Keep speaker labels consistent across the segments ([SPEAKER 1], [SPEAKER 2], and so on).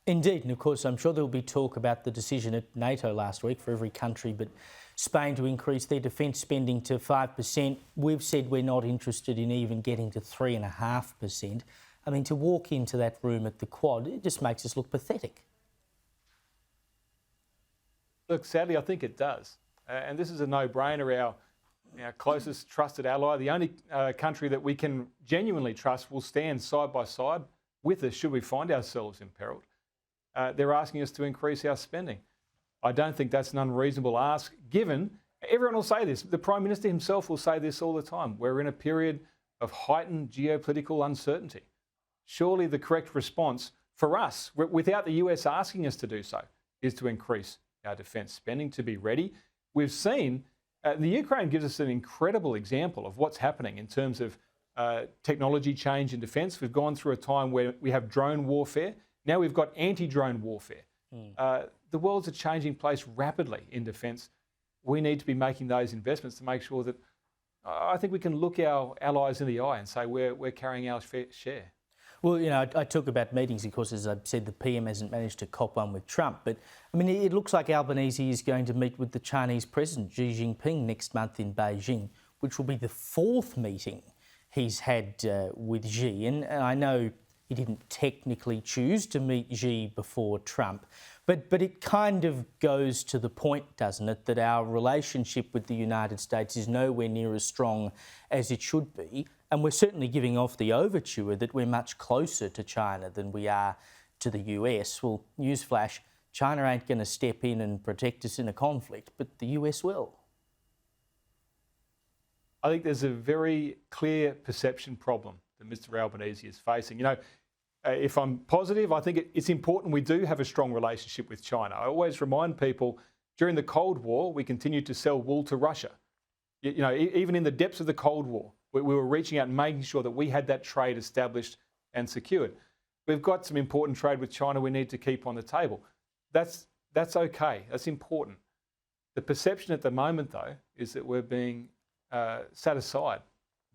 [SPEAKER 1] Indeed, and of course I'm sure there will be talk about the decision at NATO last week for every country but Spain to increase their defence spending to 5%. We've said we're not interested in even getting to 3.5%. I mean, to walk into that room at the Quad, it just makes us look pathetic.
[SPEAKER 2] Look, sadly, I think it does. And this is a no-brainer. Our closest trusted ally, the only country that we can genuinely trust, will stand side by side with us should we find ourselves imperilled. They're asking us to increase our spending. I don't think that's an unreasonable ask, given everyone will say this. The Prime Minister himself will say this all the time. We're in a period of heightened geopolitical uncertainty. Surely the correct response for us, without the US asking us to do so, is to increase our defence spending to be ready. We've seen the Ukraine gives us an incredible example of what's happening in terms of technology change in defence. We've gone through a time where we have drone warfare. Now we've got anti-drone warfare. The world's a changing place rapidly in defence. We need to be making those investments to make sure that I think we can look our allies in the eye and say we're carrying our fair share.
[SPEAKER 1] Well, you know, I talk about meetings, of course, as I've said, the PM hasn't managed to cop one with Trump. But, I mean, it looks like Albanese is going to meet with the Chinese President, Xi Jinping, next month in Beijing, which will be the fourth meeting he's had with Xi. And I know he didn't technically choose to meet Xi before Trump, but it kind of goes to the point, doesn't it, that our relationship with the United States is nowhere near as strong as it should be. And we're certainly giving off the overture that we're much closer to China than we are to the US. Well, newsflash, China ain't going to step in and protect us in a conflict, but the US will.
[SPEAKER 2] I think there's a very clear perception problem that Mr Albanese is facing. You know, if I'm positive, I think it's important we do have a strong relationship with China. I always remind people, during the Cold War, we continued to sell wool to Russia. You know, even in the depths of the Cold War, we were reaching out and making sure that we had that trade established and secured. We've got some important trade with China we need to keep on the table. That's okay. That's important. The perception at the moment, though, is that we're being set aside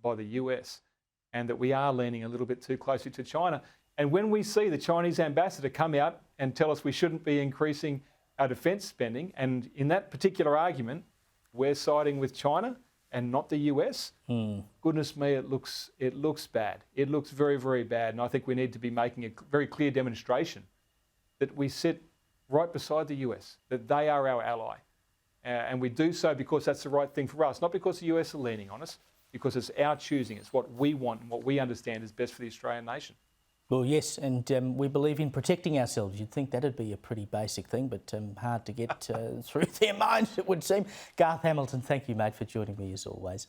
[SPEAKER 2] by the US and that we are leaning a little bit too closely to China. And when we see the Chinese ambassador come out and tell us we shouldn't be increasing our defence spending, and in that particular argument, we're siding with China and not the US, goodness me, it looks bad. It looks very, very bad. And I think we need to be making a very clear demonstration that we sit right beside the US, that they are our ally. And we do so because that's the right thing for us, not because the US are leaning on us, because it's our choosing. It's what we want and what we understand is best for the Australian nation.
[SPEAKER 1] Well, yes, and we believe in protecting ourselves. You'd think that'd be a pretty basic thing, but hard to get through their minds, it would seem. Garth Hamilton, thank you, mate, for joining me as always.